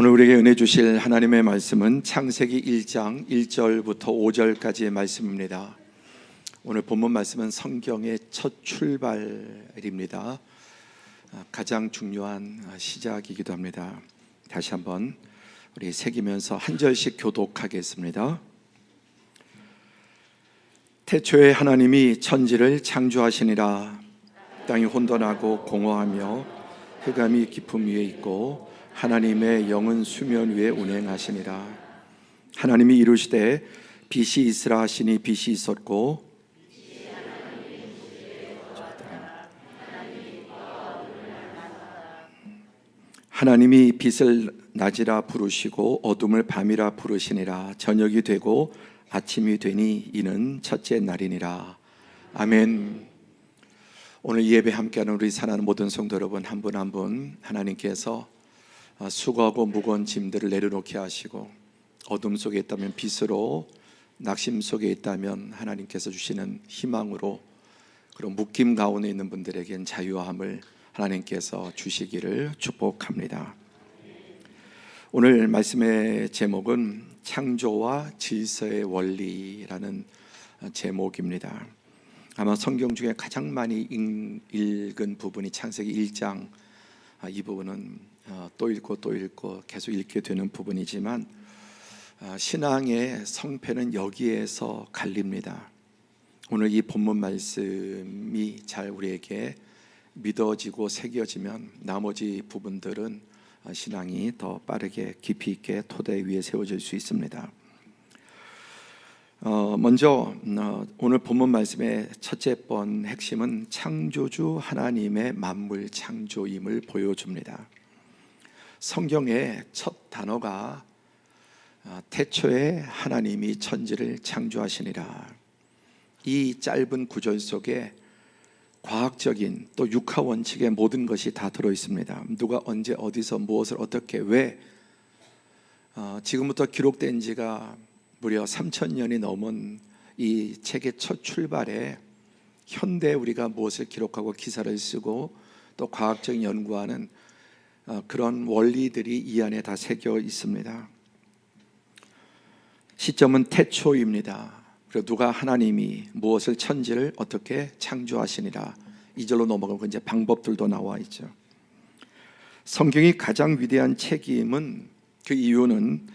오늘 우리에게 은혜 주실 하나님의 말씀은 창세기 1장 1절부터 5절까지의 말씀입니다. 오늘 본문 말씀은 성경의 첫 출발입니다. 가장 중요한 시작이기도 합니다. 다시 한번 우리 새기면서 한 절씩 교독하겠습니다. 태초에 하나님이 천지를 창조하시니라. 땅이 혼돈하고 공허하며 흑암이 깊음 위에 있고 하나님의 영은 수면 위에 운행하시니라. 하나님이 이루시되 빛이 있으라 하시니 빛이 있었고 하나님이 빛을 낮이라 부르시고 어둠을 밤이라 부르시니라. 저녁이 되고 아침이 되니 이는 첫째 날이니라. 아멘. 오늘 예배 함께하는 우리 사랑하는 모든 성도 여러분, 한 분 한 분 하나님께서 수고하고 무거운 짐들을 내려놓게 하시고, 어둠 속에 있다면 빛으로, 낙심 속에 있다면 하나님께서 주시는 희망으로, 그런 묶임 가운데 있는 분들에겐 자유함을 하나님께서 주시기를 축복합니다. 오늘 말씀의 제목은 창조와 질서의 원리라는 제목입니다. 아마 성경 중에 가장 많이 읽은 부분이 창세기 1장, 이 부분은 또 읽고 또 읽고 계속 읽게 되는 부분이지만, 신앙의 성패는 여기에서 갈립니다. 오늘 이 본문 말씀이 잘 우리에게 믿어지고 새겨지면 나머지 부분들은 신앙이 더 빠르게 깊이 있게 토대 위에 세워질 수 있습니다. 먼저 오늘 본문 말씀의 첫째 번 핵심은 창조주 하나님의 만물 창조임을 보여줍니다. 성경의 첫 단어가 태초에 하나님이 천지를 창조하시니라. 이 짧은 구절 속에 과학적인 또 육하 원칙의 모든 것이 다 들어있습니다. 누가 언제 어디서 무엇을 어떻게 왜, 지금부터 기록된 지가 무려 3000년이 넘은 이 책의 첫 출발에 현대 우리가 무엇을 기록하고 기사를 쓰고 또 과학적인 연구하는 그런 원리들이 이 안에 다 새겨 있습니다. 시점은 태초입니다. 그리고 누가 하나님이 무엇을 천지를 어떻게 창조하시니라. 2절로 넘어가고 이제 방법들도 나와 있죠. 성경이 가장 위대한 책임은, 그 이유는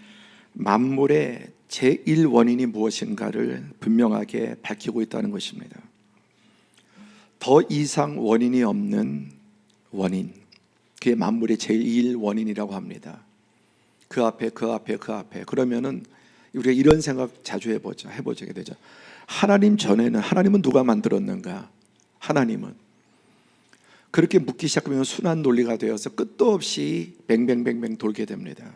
만물의 제1원인이 무엇인가를 분명하게 밝히고 있다는 것입니다. 더 이상 원인이 없는 원인, 그게 만물의 제1원인이라고 합니다. 그 앞에 그러면은 우리가 이런 생각 자주 해보게 되죠. 하나님 전에는, 하나님은 누가 만들었는가? 하나님은. 그렇게 묻기 시작하면 순환 논리가 되어서 끝도 없이 뱅뱅뱅뱅 돌게 됩니다.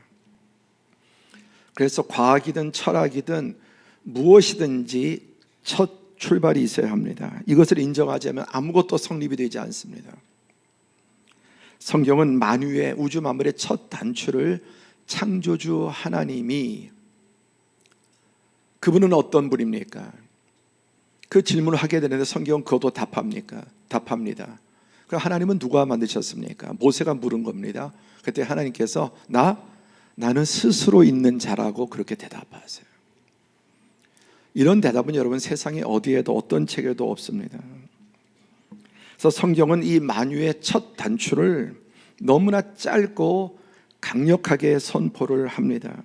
그래서 과학이든 철학이든 무엇이든지 첫 출발이 있어야 합니다. 이것을 인정하지 않으면 아무것도 성립이 되지 않습니다. 성경은 만유의 우주 만물의 첫 단추를 창조주 하나님이, 그분은 어떤 분입니까? 그 질문을 하게 되는데 성경은 그것도 답합니까? 답합니다. 그럼 하나님은 누가 만드셨습니까? 모세가 물은 겁니다. 그때 하나님께서 나는 스스로 있는 자라고 그렇게 대답하세요. 이런 대답은 여러분 세상에 어디에도 어떤 책에도 없습니다. 그래서 성경은 이 만유의 첫 단추를 너무나 짧고 강력하게 선포를 합니다.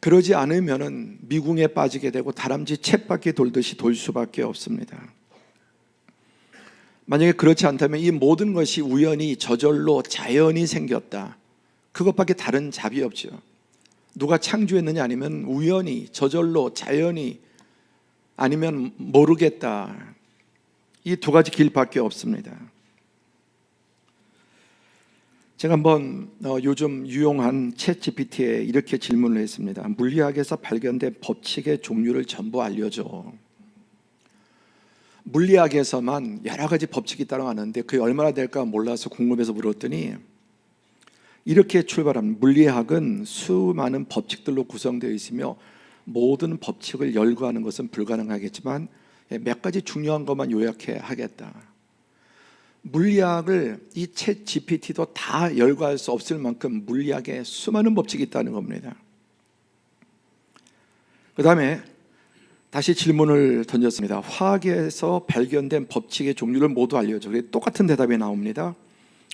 그러지 않으면 미궁에 빠지게 되고 다람쥐 쳇바퀴 돌듯이 돌 수밖에 없습니다. 만약에 그렇지 않다면 이 모든 것이 우연히 저절로 자연이 생겼다, 그것밖에 다른 답이 없죠. 누가 창조했느냐 아니면 우연히 저절로 자연이, 아니면 모르겠다, 이 두 가지 길밖에 없습니다. 제가 한번 요즘 유용한 챗GPT에 이렇게 질문을 했습니다. 물리학에서 발견된 법칙의 종류를 전부 알려줘. 물리학에서만 여러 가지 법칙이 따라가는데 그게 얼마나 될까 몰라서 궁금해서 물었더니 이렇게 출발합니다. 물리학은 수많은 법칙들로 구성되어 있으며 모든 법칙을 열거하는 것은 불가능하겠지만 몇 가지 중요한 것만 요약해 하겠다. 물리학을 이 챗 GPT도 다 열거할 수 없을 만큼 물리학에 수많은 법칙이 있다는 겁니다. 그 다음에 다시 질문을 던졌습니다. 화학에서 발견된 법칙의 종류를 모두 알려줘. 똑같은 대답이 나옵니다.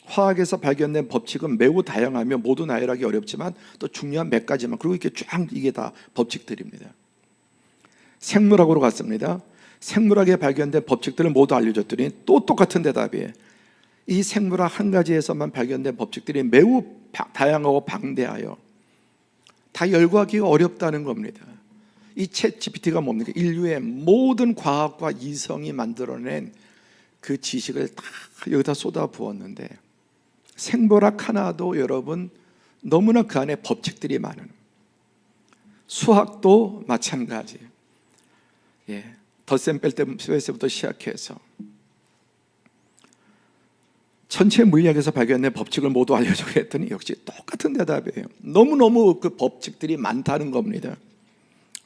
화학에서 발견된 법칙은 매우 다양하며 모두 나열하기 어렵지만 또 중요한 몇 가지만, 그리고 이렇게 쫙 이게 다 법칙들입니다. 생물학으로 갔습니다. 생물학에 발견된 법칙들을 모두 알려줬더니 또 똑같은 대답이에요. 이 생물학 한 가지에서만 발견된 법칙들이 매우 다양하고 방대하여 다 열거하기가 어렵다는 겁니다. 이 챗 GPT가 뭡니까? 인류의 모든 과학과 이성이 만들어낸 그 지식을 다 여기다 쏟아 부었는데, 생물학 하나도 여러분 너무나 그 안에 법칙들이 많은, 수학도 마찬가지. 덧셈 뺄 때부터 시작해서 전체 물리학에서 발견된 법칙을 모두 알려주고 했더니 역시 똑같은 대답이에요. 너무너무 그 법칙들이 많다는 겁니다.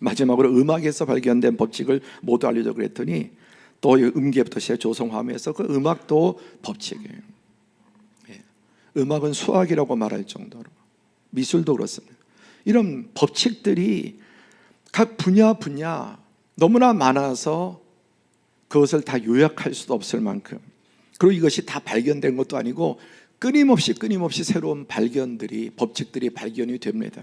마지막으로 음악에서 발견된 법칙을 모두 알려주고 그랬더니 또 음계부터 시작 조성화면에서 그 음악도 법칙이에요. 음악은 수학이라고 말할 정도로, 미술도 그렇습니다. 이런 법칙들이 각 분야 너무나 많아서 그것을 다 요약할 수도 없을 만큼, 그리고 이것이 다 발견된 것도 아니고 끊임없이 새로운 발견들이, 법칙들이 발견이 됩니다.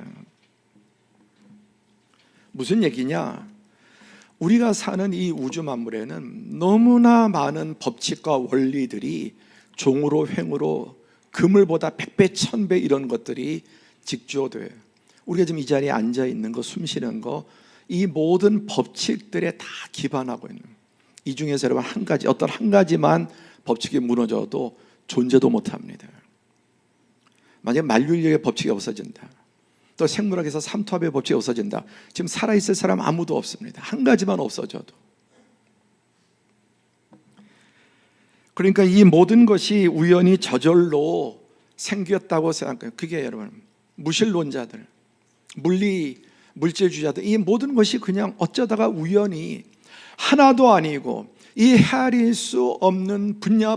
무슨 얘기냐? 우리가 사는 이 우주 만물에는 너무나 많은 법칙과 원리들이 종으로 횡으로 그물보다 100배, 1000배 이런 것들이 직조돼요. 우리가 지금 이 자리에 앉아 있는 거, 숨 쉬는 거, 이 모든 법칙들에 다 기반하고 있는, 이 중에서 여러분 한 가지, 어떤 한 가지만 법칙이 무너져도 존재도 못합니다. 만약에 만류인력의 법칙이 없어진다, 또 생물학에서 삼투압의 법칙이 없어진다, 지금 살아있을 사람 아무도 없습니다. 한 가지만 없어져도. 그러니까 이 모든 것이 우연히 저절로 생겼다고 생각해요. 그게 여러분 무신론자들, 물질주의자들, 이 모든 것이 그냥 어쩌다가 우연히, 하나도 아니고 이 헤아릴 수 없는 분야의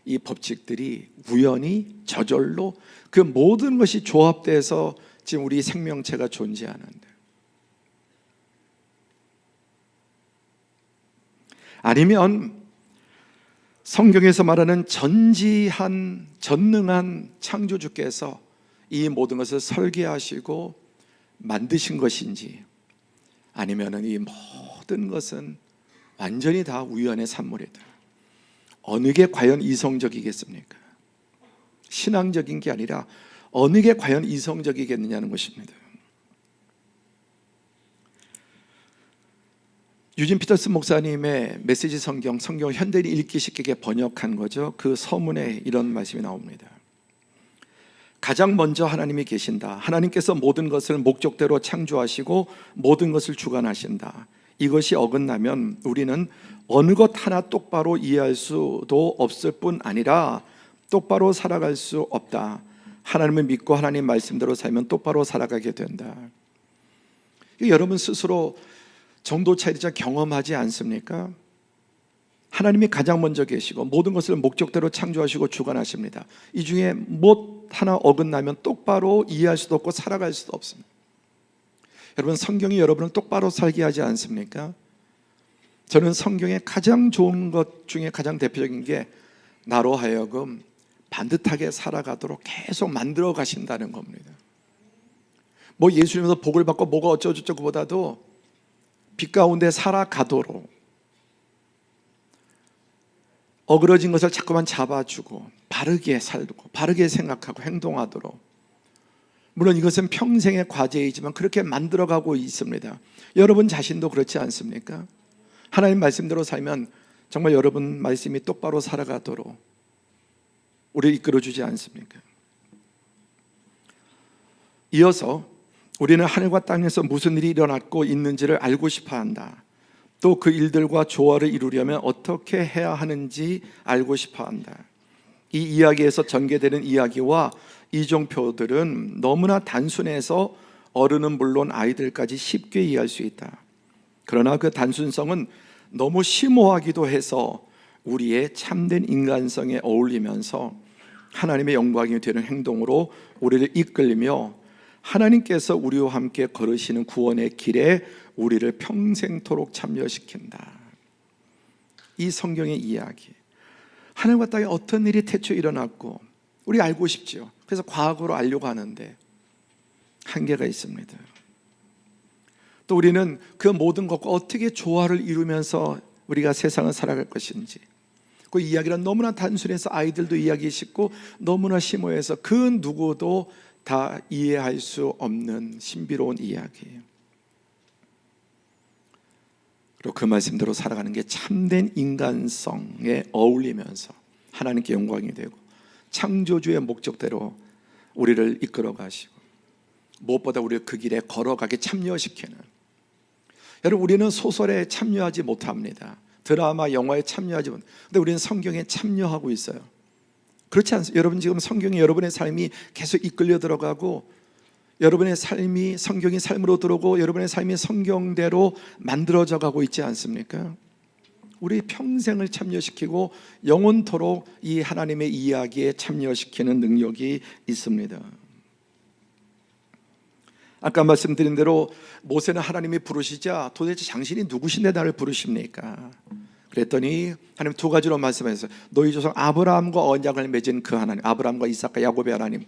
이 법칙들이 우연히 저절로 그 모든 것이 조합돼서 지금 우리 생명체가 존재하는데, 아니면 성경에서 말하는 전능한 창조주께서 이 모든 것을 설계하시고 만드신 것인지, 아니면 이 모든 것은 완전히 다 우연의 산물이다. 어느 게 과연 이성적이겠습니까? 신앙적인 게 아니라 어느 게 과연 이성적이겠느냐는 것입니다. 유진 피터슨 목사님의 메시지 성경을 현대인이 읽기 쉽게 번역한 거죠. 그 서문에 이런 말씀이 나옵니다. 가장 먼저 하나님이 계신다. 하나님께서 모든 것을 목적대로 창조하시고 모든 것을 주관하신다. 이것이 어긋나면 우리는 어느 것 하나 똑바로 이해할 수도 없을 뿐 아니라 똑바로 살아갈 수 없다. 하나님을 믿고 하나님 말씀대로 살면 똑바로 살아가게 된다. 여러분 스스로 정도 차이자 경험하지 않습니까? 하나님이 가장 먼저 계시고 모든 것을 목적대로 창조하시고 주관하십니다. 이 중에 뭐 하나 어긋나면 똑바로 이해할 수도 없고 살아갈 수도 없습니다. 여러분 성경이 여러분을 똑바로 살게 하지 않습니까? 저는 성경의 가장 좋은 것 중에 가장 대표적인 게 나로 하여금 반듯하게 살아가도록 계속 만들어 가신다는 겁니다. 뭐 예수님에서 복을 받고 뭐가 어쩌고저쩌고 보다도 빛 가운데 살아가도록, 어그러진 것을 자꾸만 잡아주고 바르게 살고 바르게 생각하고 행동하도록, 물론 이것은 평생의 과제이지만 그렇게 만들어가고 있습니다. 여러분 자신도 그렇지 않습니까? 하나님 말씀대로 살면 정말 여러분 말씀이 똑바로 살아가도록 우리를 이끌어주지 않습니까? 이어서 우리는 하늘과 땅에서 무슨 일이 일어났고 있는지를 알고 싶어한다. 또 그 일들과 조화를 이루려면 어떻게 해야 하는지 알고 싶어한다. 이 이야기에서 전개되는 이야기와 이정표들은 너무나 단순해서 어른은 물론 아이들까지 쉽게 이해할 수 있다. 그러나 그 단순성은 너무 심오하기도 해서 우리의 참된 인간성에 어울리면서 하나님의 영광이 되는 행동으로 우리를 이끌며 하나님께서 우리와 함께 걸으시는 구원의 길에 우리를 평생토록 참여시킨다. 이 성경의 이야기, 하늘과 땅에 어떤 일이 태초에 일어났고 우리 알고 싶죠. 그래서 과거로 알려고 하는데 한계가 있습니다. 또 우리는 그 모든 것과 어떻게 조화를 이루면서 우리가 세상을 살아갈 것인지, 그 이야기는 너무나 단순해서 아이들도 이해하기 쉽고 너무나 심오해서 그 누구도 다 이해할 수 없는 신비로운 이야기예요. 그리고 그 말씀대로 살아가는 게 참된 인간성에 어울리면서 하나님께 영광이 되고 창조주의 목적대로 우리를 이끌어 가시고 무엇보다 우리를 그 길에 걸어가게 참여시키는, 여러분 우리는 소설에 참여하지 못합니다. 드라마, 영화에 참여하지 못합니다. 근데 우리는 성경에 참여하고 있어요. 그렇지 않습니까? 여러분 지금 성경에 여러분의 삶이 계속 이끌려 들어가고 여러분의 삶이 성경이 삶으로 들어오고 여러분의 삶이 성경대로 만들어져 가고 있지 않습니까? 우리 평생을 참여시키고 영원토록 이 하나님의 이야기에 참여시키는 능력이 있습니다. 아까 말씀드린 대로 모세는 하나님이 부르시자 도대체 당신이 누구신데 나를 부르십니까? 그랬더니 하나님 두 가지로 말씀하셨어요. 너희 조상 아브라함과 언약을 맺은 그 하나님, 아브라함과 이삭과 야곱의 하나님.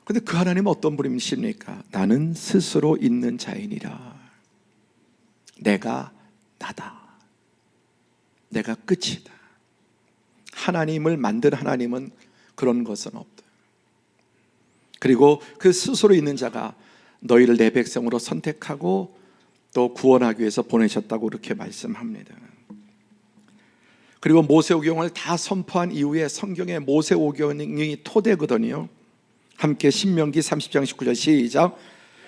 근데 그 하나님은 어떤 분이십니까? 나는 스스로 있는 자이니라. 내가 나다. 내가 끝이다. 하나님을 만든 하나님은 그런 것은 없다. 그리고 그 스스로 있는 자가 너희를 내 백성으로 선택하고 또 구원하기 위해서 보내셨다고 그렇게 말씀합니다. 그리고 모세오경을 다 선포한 이후에 성경의 모세오경이 토대거든요. 함께 신명기 30장 19절 시작.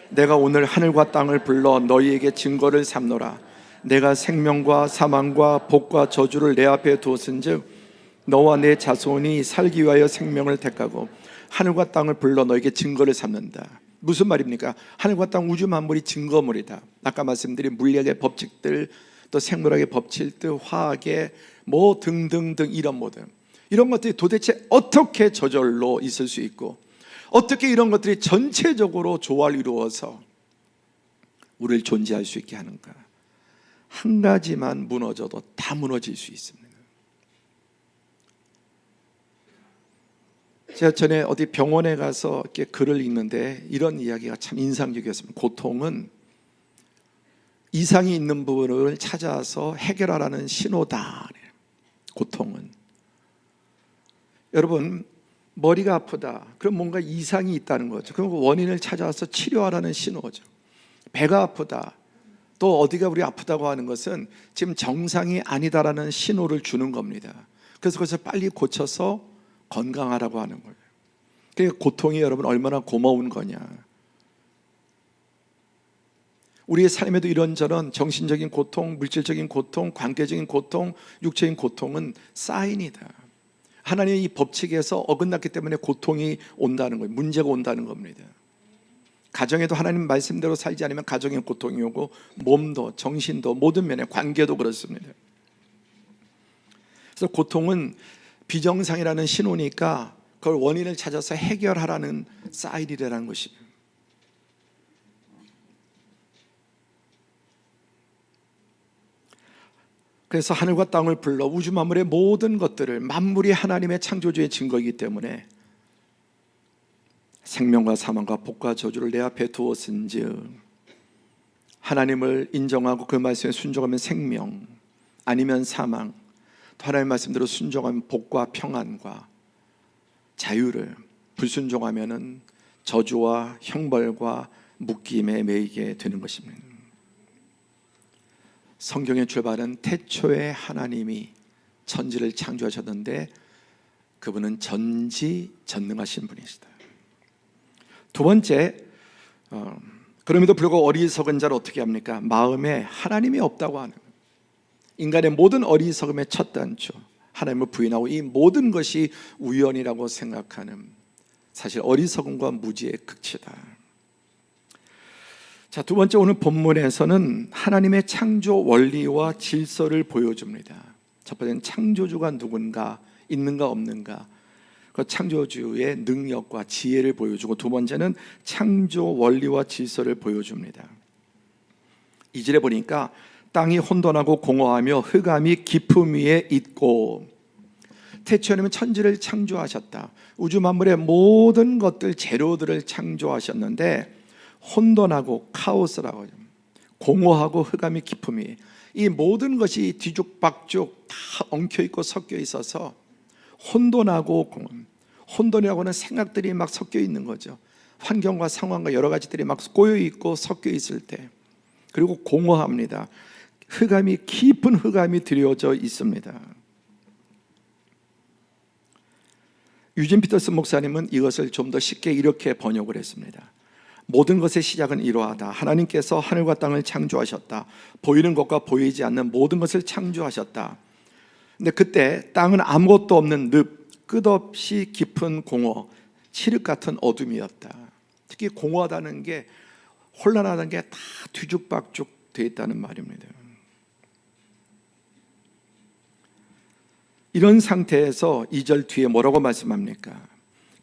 내가 오늘 하늘과 땅을 불러 너희에게 증거를 삼노라. 내가 생명과 사망과 복과 저주를 내 앞에 두었은즉 너와 내 자손이 살기 위하여 생명을 택하고 하늘과 땅을 불러 너에게 증거를 삼는다. 무슨 말입니까? 하늘과 땅 우주 만물이 증거물이다. 아까 말씀드린 물리학의 법칙들, 또 생물학의 법칙들, 화학의 뭐 등등등 이런 모든 이런 것들이 도대체 어떻게 저절로 있을 수 있고 어떻게 이런 것들이 전체적으로 조화를 이루어서 우리를 존재할 수 있게 하는가? 한 가지만 무너져도 다 무너질 수 있습니다. 제가 전에 어디 병원에 가서 이렇게 글을 읽는데 이런 이야기가 참 인상적이었습니다. 고통은 이상이 있는 부분을 찾아서 해결하라는 신호다. 고통은, 여러분 머리가 아프다 그럼 뭔가 이상이 있다는 거죠. 그럼 원인을 찾아서 치료하라는 신호죠. 배가 아프다, 또 어디가 우리 아프다고 하는 것은 지금 정상이 아니다라는 신호를 주는 겁니다. 그래서 그것을 빨리 고쳐서 건강하라고 하는 거예요. 그러니까 고통이 여러분 얼마나 고마운 거냐. 우리의 삶에도 이런저런 정신적인 고통, 물질적인 고통, 관계적인 고통, 육체적인 고통은 사인이다. 하나님의 이 법칙에서 어긋났기 때문에 고통이 온다는 거예요. 문제가 온다는 겁니다. 가정에도 하나님 말씀대로 살지 않으면 가정에 고통이 오고 몸도 정신도 모든 면에 관계도 그렇습니다. 그래서 고통은 비정상이라는 신호니까 그걸 원인을 찾아서 해결하라는 사인이라는 것입니다. 그래서 하늘과 땅을 불러 우주 만물의 모든 것들을, 만물이 하나님의 창조주의 증거이기 때문에 생명과 사망과 복과 저주를 내 앞에 두었은즉, 하나님을 인정하고 그 말씀에 순종하면 생명, 아니면 사망, 또 하나님의 말씀대로 순종하면 복과 평안과 자유를, 불순종하면 저주와 형벌과 묶임에 매이게 되는 것입니다. 성경의 출발은 태초에 하나님이 천지를 창조하셨는데 그분은 전지전능하신 분이시다. 두 번째, 그럼에도 불구하고 어리석은 자를 어떻게 합니까? 마음에 하나님이 없다고 하는 거예요. 인간의 모든 어리석음의 첫 단추, 하나님을 부인하고 이 모든 것이 우연이라고 생각하는, 사실 어리석음과 무지의 극치다. 자, 두 번째, 오늘 본문에서는 하나님의 창조 원리와 질서를 보여줍니다. 첫 번째는 창조주가 누군가, 있는가 없는가, 그 창조주의 능력과 지혜를 보여주고, 두 번째는 창조 원리와 질서를 보여줍니다. 2절에 보니까 땅이 혼돈하고 공허하며 흑암이 깊음 위에 있고, 태초에 하나님은 천지를 창조하셨다. 우주 만물의 모든 것들, 재료들을 창조하셨는데 혼돈하고 카오스라고 하죠. 공허하고 흑암이 깊음 위에, 이 모든 것이 뒤죽박죽 다 엉켜있고 섞여 있어서 혼돈하고 혼돈이라고는 생각들이 막 섞여 있는 거죠. 환경과 상황과 여러 가지들이 막 꼬여 있고 섞여 있을 때, 그리고 공허합니다. 흑암이, 깊은 흑암이 드려져 있습니다. 유진 피터슨 목사님은 이것을 좀 더 쉽게 이렇게 번역을 했습니다. 모든 것의 시작은 이러하다. 하나님께서 하늘과 땅을 창조하셨다. 보이는 것과 보이지 않는 모든 것을 창조하셨다. 근데 그때 땅은 아무것도 없는 늪, 끝없이 깊은 공허, 칠흑 같은 어둠이었다. 특히 공허하다는 게, 혼란하다는 게 다 뒤죽박죽 되어 있다는 말입니다. 이런 상태에서 2절 뒤에 뭐라고 말씀합니까?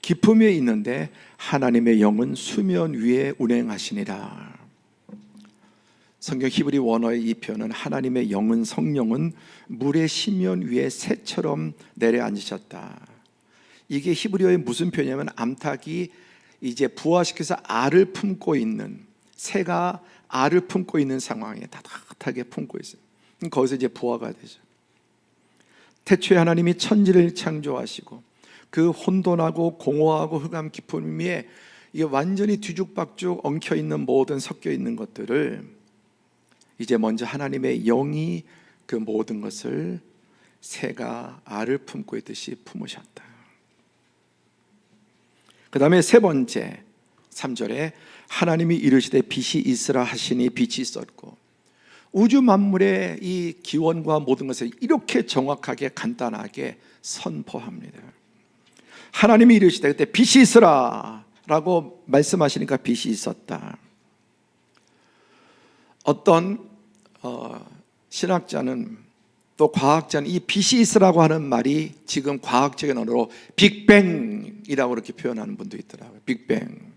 깊음 위에 있는데 하나님의 영은 수면 위에 운행하시니라. 성경 히브리 원어의 이 표현은 하나님의 영은, 성령은 물의 심연 위에 새처럼 내려앉으셨다. 이게 히브리어의 무슨 표현이냐면, 암탉이 이제 부화시켜서 알을 품고 있는, 새가 알을 품고 있는 상황에 따뜻하게 품고 있어요. 거기서 이제 부화가 되죠. 태초에 하나님이 천지를 창조하시고 그 혼돈하고 공허하고 흑암 깊은 위에 이게 완전히 뒤죽박죽 엉켜있는 모든 섞여 있는 것들을 이제 먼저 하나님의 영이 그 모든 것을 새가 알을 품고 있듯이 품으셨다. 그 다음에 세 번째 3절에 하나님이 이르시되 빛이 있으라 하시니 빛이 있었고, 우주 만물의 이 기원과 모든 것을 이렇게 정확하게 간단하게 선포합니다. 하나님이 이르시되, 그때 빛이 있으라 라고 말씀하시니까 빛이 있었다. 어떤 신학자는, 또 과학자는 이 빛이 있으라고 하는 말이 지금 과학적인 언어로 빅뱅이라고 이렇게 표현하는 분도 있더라고요. 빅뱅.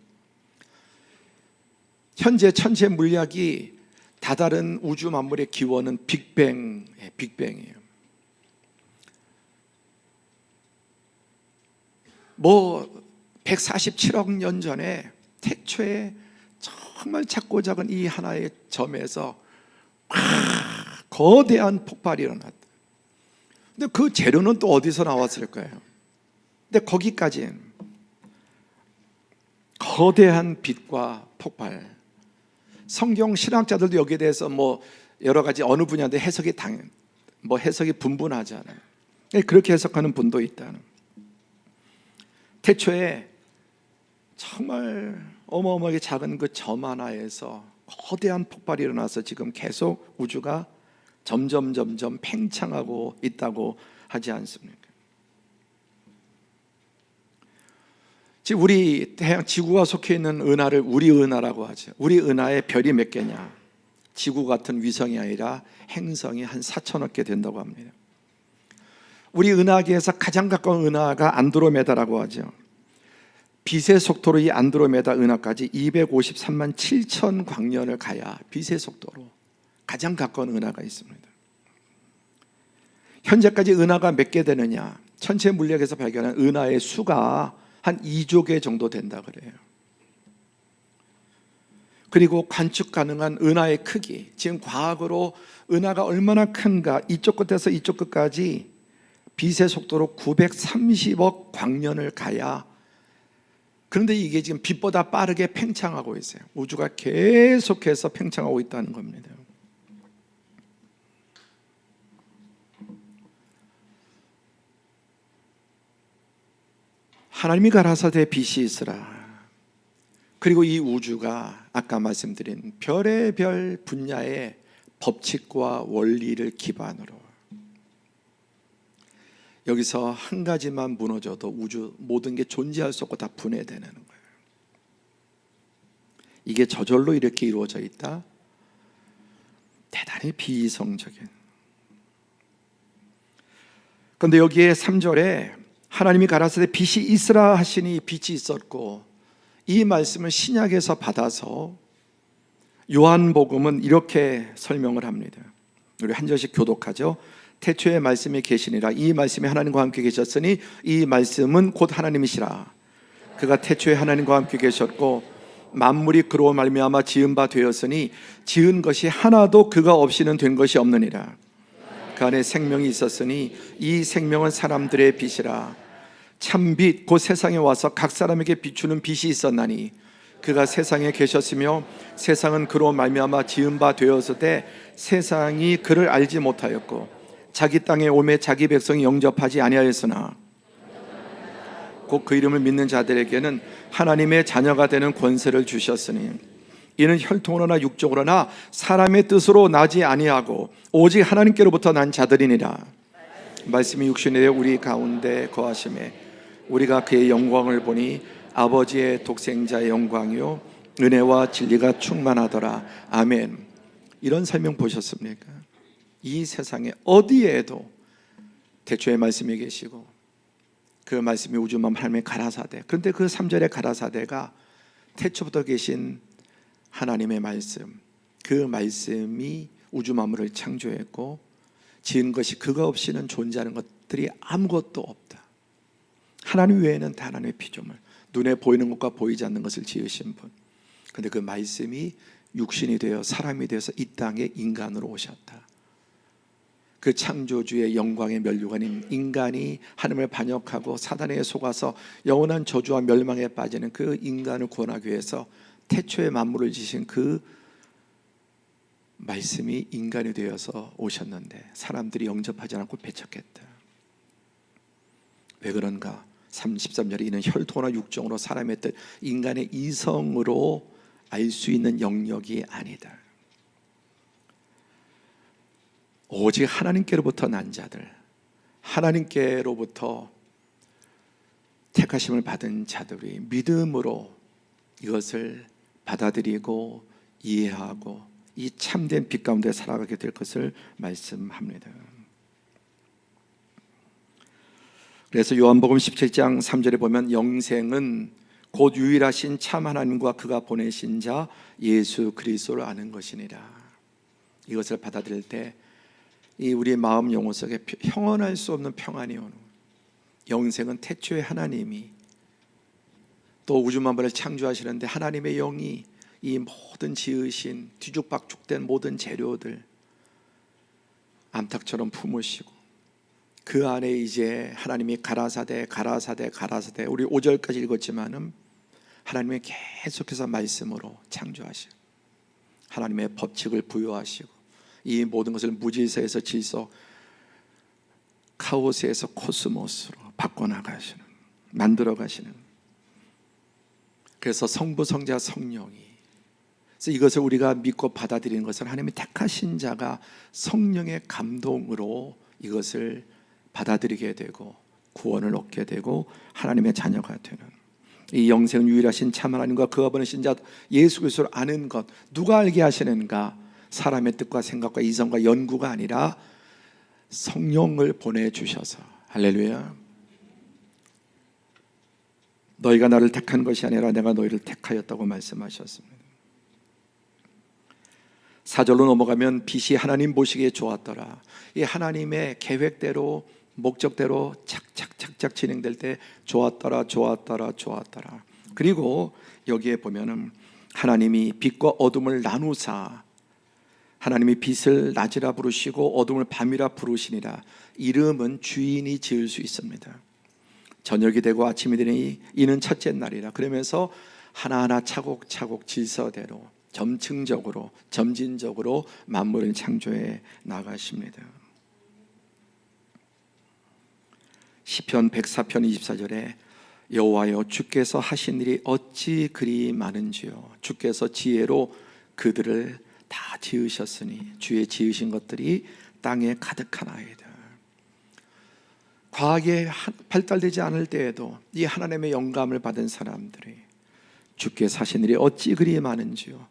현재 천체 물리학이 다다른 우주 만물의 기원은 빅뱅이에요. 뭐 147억 년 전에 태초에 정말 작고 작은 이 하나의 점에서 거대한 폭발이 일어났다. 근데 그 재료는 또 어디서 나왔을 거예요? 근데 거기까지는 거대한 빛과 폭발, 성경 신학자들도 여기에 대해서 뭐 여러 가지 어느 분야인데 해석이 분분하잖아요. 그렇게 해석하는 분도 있다는. 태초에 정말 어마어마하게 작은 그 점 하나에서 거대한 폭발이 일어나서 지금 계속 우주가 점점 팽창하고 있다고 하지 않습니까? 지금 우리 태양 지구가 속해 있는 은하를 우리 은하라고 하죠. 우리 은하에 별이 몇 개냐? 지구 같은 위성이 아니라 행성이 한 4천억 개 된다고 합니다. 우리 은하계에서 가장 가까운 은하가 안드로메다라고 하죠. 빛의 속도로 이 안드로메다 은하까지 253만 7천 광년을 가야 빛의 속도로 가장 가까운 은하가 있습니다. 현재까지 은하가 몇 개 되느냐? 천체 물리학에서 발견한 은하의 수가 한 2조 개 정도 된다 그래요. 그리고 관측 가능한 은하의 크기, 지금 과학으로 은하가 얼마나 큰가, 이쪽 끝에서 이쪽 끝까지 빛의 속도로 930억 광년을 가야, 그런데 이게 지금 빛보다 빠르게 팽창하고 있어요. 우주가 계속해서 팽창하고 있다는 겁니다. 하나님이 가라사대 빛이 있으라. 그리고 이 우주가 아까 말씀드린 별의별 분야의 법칙과 원리를 기반으로, 여기서 한 가지만 무너져도 우주 모든 게 존재할 수 없고 다 분해되는 거예요. 이게 저절로 이렇게 이루어져 있다? 대단히 비이성적인. 그런데 여기에 3절에 하나님이 가라사대 빛이 있으라 하시니 빛이 있었고, 이 말씀을 신약에서 받아서 요한복음은 이렇게 설명을 합니다. 우리 한 절씩 교독하죠. 태초에 말씀이 계시니라. 이 말씀이 하나님과 함께 계셨으니 이 말씀은 곧 하나님이시라. 그가 태초에 하나님과 함께 계셨고 만물이 그로 말미암아 지은 바 되었으니 지은 것이 하나도 그가 없이는 된 것이 없느니라. 그 안에 생명이 있었으니 이 생명은 사람들의 빛이라. 참빛 곧 세상에 와서 각 사람에게 비추는 빛이 있었나니 그가 세상에 계셨으며 세상은 그로 말미암아 지은 바 되었으되 세상이 그를 알지 못하였고 자기 땅에 오매 자기 백성이 영접하지 아니하였으나 곧 그 이름을 믿는 자들에게는 하나님의 자녀가 되는 권세를 주셨으니 이는 혈통으로나 육적으로나 사람의 뜻으로 나지 아니하고 오직 하나님께로부터 난 자들이니라. 말씀이 육신이 되어 우리 가운데 거하심에 우리가 그의 영광을 보니 아버지의 독생자의 영광이요 은혜와 진리가 충만하더라. 아멘. 이런 설명 보셨습니까? 이 세상에 어디에도 태초에 말씀이 계시고 그 말씀이 우주만 하나님의 가라사대. 그런데 그 3절의 가라사대가 태초부터 계신 하나님의 말씀, 그 말씀이 우주 만물을 창조했고 지은 것이 그가 없이는 존재하는 것들이 아무것도 없다. 하나님 외에는 다 하나님의 피조물, 눈에 보이는 것과 보이지 않는 것을 지으신 분. 그런데 그 말씀이 육신이 되어 사람이 되어서 이 땅에 인간으로 오셨다. 그 창조주의 영광의 면류관인 인간이 하나님을 반역하고 사단에 속아서 영원한 저주와 멸망에 빠지는 그 인간을 구원하기 위해서 태초에 만물을 지신 그 말씀이 인간이 되어서 오셨는데 사람들이 영접하지 않고 배척했다. 왜 그런가? 33절에 이는 혈통이나 육정으로 사람의 뜻, 인간의 이성으로 알 수 있는 영역이 아니다. 오직 하나님께로부터 난 자들, 하나님께로부터 택하심을 받은 자들이 믿음으로 이것을 받아들이고 이해하고 이 참된 빛 가운데 살아가게 될 것을 말씀합니다. 그래서 요한복음 17장 3절에 보면 영생은 곧 유일하신 참 하나님과 그가 보내신 자 예수 그리스도를 아는 것이니라. 이것을 받아들일 때 이 우리의 마음 영혼 속에 형언할 수 없는 평안이 오는, 영생은 태초에 하나님이 또 우주 만물을 창조하시는데 하나님의 영이 이 모든 지으신 뒤죽박죽된 모든 재료들 암탉처럼 품으시고 그 안에 이제 하나님이 가라사대 우리 5절까지 읽었지만은 하나님이 계속해서 말씀으로 창조하시고 하나님의 법칙을 부여하시고 이 모든 것을 무질서에서 질서, 카오스에서 코스모스로 바꿔나가시는, 만들어가시는. 그래서 성부, 성자, 성령이, 그래서 이것을 우리가 믿고 받아들이는 것은 하나님이 택하신 자가 성령의 감동으로 이것을 받아들이게 되고 구원을 얻게 되고 하나님의 자녀가 되는, 이 영생 유일하신 참 하나님과 그가 보내신 자 예수 그리스도를 아는 것. 누가 알게 하시는가? 사람의 뜻과 생각과 이성과 연구가 아니라 성령을 보내주셔서, 할렐루야, 너희가 나를 택한 것이 아니라 내가 너희를 택하였다고 말씀하셨습니다. 4절로 넘어가면 빛이 하나님 보시기에 좋았더라. 이 하나님의 계획대로 목적대로 착착 진행될 때 좋았더라. 그리고 여기에 보면은 하나님이 빛과 어둠을 나누사 하나님이 빛을 낮이라 부르시고 어둠을 밤이라 부르시니라. 이름은 주인이 지을 수 있습니다. 저녁이 되고 아침이 되니 이는 첫째 날이라. 그러면서 하나하나 차곡차곡 질서대로 점층적으로 점진적으로 만물을 창조해 나가십니다. 시편 104편 24절에 여호와여 주께서 하신 일이 어찌 그리 많은지요. 주께서 지혜로 그들을 다 지으셨으니 주의 지으신 것들이 땅에 가득하나이다. 과학에 발달되지 않을 때에도 이 하나님의 영감을 받은 사람들이 주께서 하신 일이 어찌 그리 많은지요.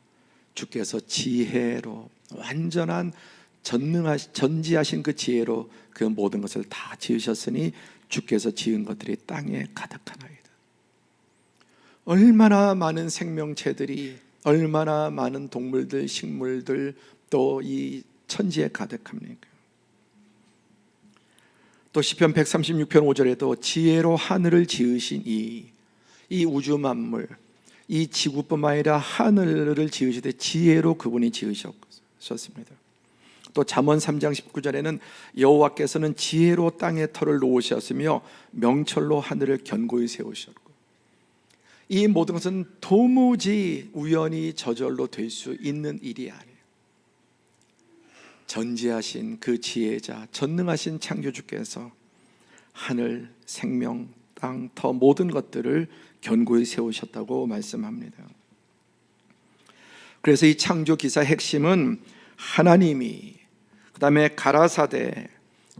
주께서 지혜로 완전한 전지하신 그 지혜로 그 모든 것을 다 지으셨으니 주께서 지은 것들이 땅에 가득하나이다. 얼마나 많은 생명체들이, 얼마나 많은 동물들, 식물들, 또 이 천지에 가득합니까? 또 시편 136편 5절에도 지혜로 하늘을 지으신 이 우주 만물, 이 지구뿐만 아니라 하늘을 지으시되 지혜로 그분이 지으셨습니다. 또 잠언 3장 19절에는 여호와께서는 지혜로 땅의 터를 놓으셨으며 명철로 하늘을 견고히 세우셨고, 이 모든 것은 도무지 우연히 저절로 될 수 있는 일이 아니에요. 전지하신 그 지혜자, 전능하신 창조주께서 하늘, 생명, 땅, 터 모든 것들을 견고히 세우셨다고 말씀합니다. 그래서 이 창조 기사의 핵심은 하나님이, 그 다음에 가라사대,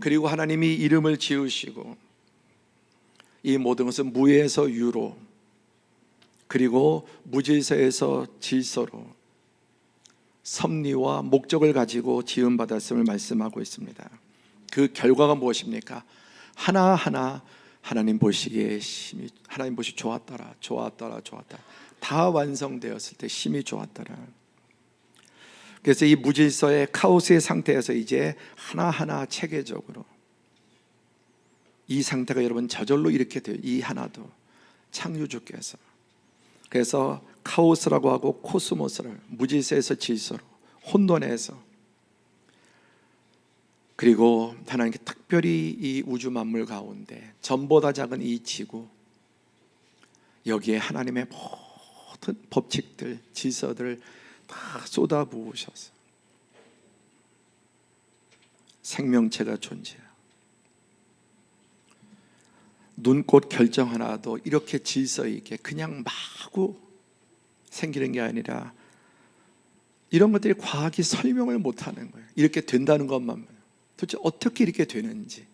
그리고 하나님이 이름을 지으시고, 이 모든 것은 무에서 유로, 그리고 무질서에서 질서로 섭리와 목적을 가지고 지음받았음을 말씀하고 있습니다. 그 결과가 무엇입니까? 하나하나 하나님 보시기에 심히, 하나님 보시 좋았더라, 좋았더라, 좋았다. 다 완성되었을 때 심히 좋았더라. 그래서 이 무질서의 카오스의 상태에서 이제 하나하나 체계적으로, 이 상태가 여러분 저절로 이렇게 돼요. 이 하나도 창조주께서. 그래서 카오스라고 하고 코스모스를 무질서에서 질서로, 혼돈에서, 그리고 하나님께 특별히 이 우주 만물 가운데 전보다 작은 이 지구, 여기에 하나님의 모든 법칙들, 질서들을 다 쏟아부으셔서 생명체가 존재해요. 눈꽃 결정 하나도 이렇게 질서 있게 그냥 마구 생기는 게 아니라, 이런 것들이 과학이 설명을 못하는 거예요. 이렇게 된다는 것만. 도대체 어떻게 이렇게 되는지.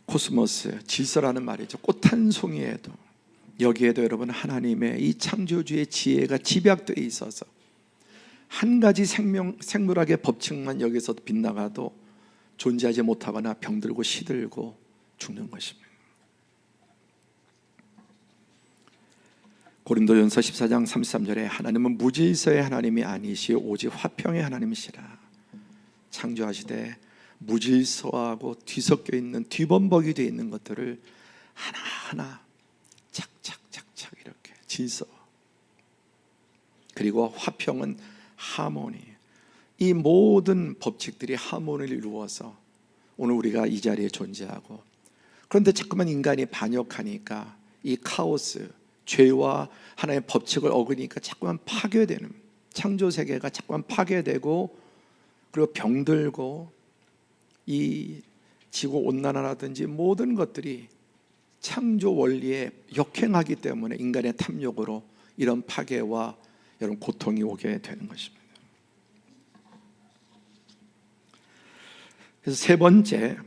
코스모스, 질서라는 말이죠. 꽃 한 송이에도, 여기에도 여러분 하나님의 이 창조주의 지혜가 집약되어 있어서 한 가지 생물학의 법칙만 여기서 빗나가도 존재하지 못하거나 병들고 시들고 죽는 것입니다. 고린도전서 14장 33절에 하나님은 무질서의 하나님이 아니시오 오직 화평의 하나님이시라. 창조하시되 무질서하고 뒤섞여 있는, 뒤범벅이 되어 있는 것들을 하나하나 착착착착 이렇게 질서, 그리고 화평은 하모니, 이 모든 법칙들이 하모니를 이루어서 오늘 우리가 이 자리에 존재하고, 그런데 자꾸만 인간이 반역하니까 이 카오스, 죄와 하나의 법칙을 어기니까 자꾸만 파괴되는, 창조세계가 자꾸만 파괴되고, 그리고 병들고, 이 지구온난화라든지 모든 것들이 창조 원리에 역행하기 때문에 인간의 탐욕으로 이런 파괴와 이런 고통이 오게 되는 것입니다. 그래서 세 번째,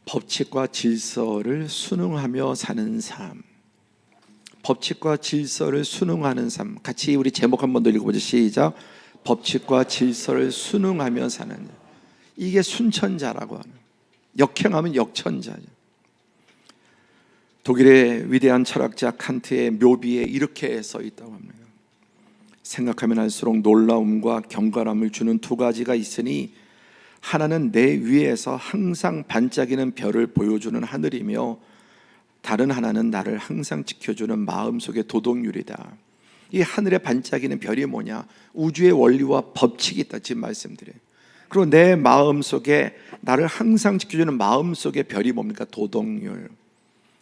법칙과 질서를 순응하며 사는 삶. 법칙과 질서를 순응하는 삶. 같이 우리 제목 한번 더 읽어보죠. 시작. 법칙과 질서를 순응하며 사는, 이게 순천자라고 하는, 역행하면 역천자죠. 독일의 위대한 철학자 칸트의 묘비에 이렇게 써 있다고 합니다. 생각하면 할수록 놀라움과 경건함을 주는 두 가지가 있으니, 하나는 내 위에서 항상 반짝이는 별을 보여주는 하늘이며, 다른 하나는 나를 항상 지켜주는 마음속의 도덕률이다. 이 하늘에 반짝이는 별이 뭐냐? 우주의 원리와 법칙이 있다 지금 말씀드려요. 그리고 내 마음속에 나를 항상 지켜주는 마음속의 별이 뭡니까? 도덕률.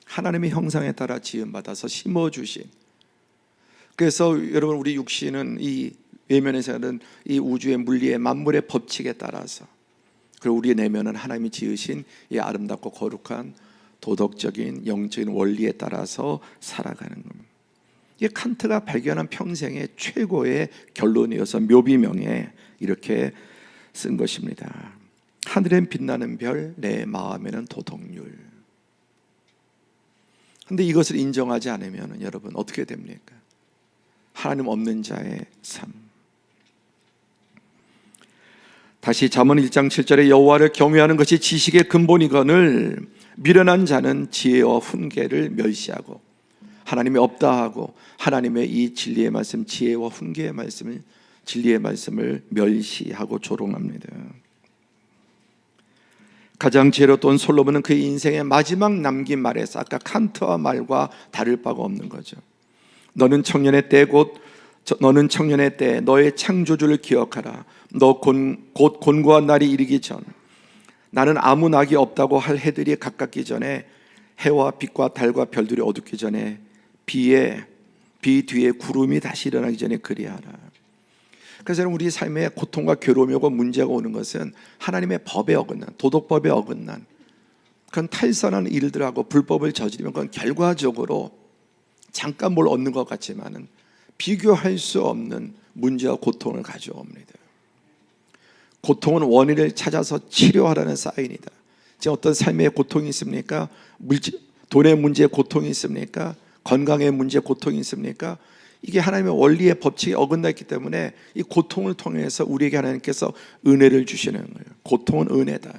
하나님의 형상에 따라 지음받아서 심어주신. 그래서 여러분, 우리 육신은 이 외면에서는 이 우주의 물리의 만물의 법칙에 따라서, 그리고 우리의 내면은 하나님이 지으신 이 아름답고 거룩한 도덕적인 영적인 원리에 따라서 살아가는 겁니다. 이게 칸트가 발견한 평생의 최고의 결론이어서 묘비명에 이렇게 쓴 것입니다. 하늘엔 빛나는 별, 내 마음에는 도덕률. 그런데 이것을 인정하지 않으면 여러분 어떻게 됩니까? 하나님 없는 자의 삶. 다시 잠언 1장 7절에 여호와를 경외하는 것이 지식의 근본이거늘 미련한 자는 지혜와 훈계를 멸시하고, 하나님이 없다 하고 하나님의 이 진리의 말씀, 지혜와 훈계의 말씀을, 진리의 말씀을 멸시하고 조롱합니다. 가장 지혜로웠던 솔로몬은 그의 인생의 마지막 남긴 말에서 아까 칸트와 말과 다를 바가 없는 거죠. 너는 청년의 때 너는 청년의 때 너의 창조주를 기억하라. 너 곧 곤고한 날이 이르기 전, 나는 아무 낙이 없다고 할 해들이 가깝기 전에, 해와 빛과 달과 별들이 어둡기 전에, 비 뒤에 구름이 다시 일어나기 전에 그리하라. 그래서 우리 삶에 고통과 괴로움이 오고 문제가 오는 것은 하나님의 법에 어긋난, 도덕법에 어긋난 그런 탈선한 일들하고 불법을 저지르면 그건 결과적으로 잠깐 뭘 얻는 것 같지만은 비교할 수 없는 문제와 고통을 가져옵니다. 고통은 원인을 찾아서 치료하라는 사인이다. 지금 어떤 삶의 고통이 있습니까? 돈의 문제에 고통이 있습니까? 건강의 문제에 고통이 있습니까? 이게 하나님의 원리의 법칙에 어긋나 있기 때문에 이 고통을 통해서 우리에게 하나님께서 은혜를 주시는 거예요. 고통은 은혜다.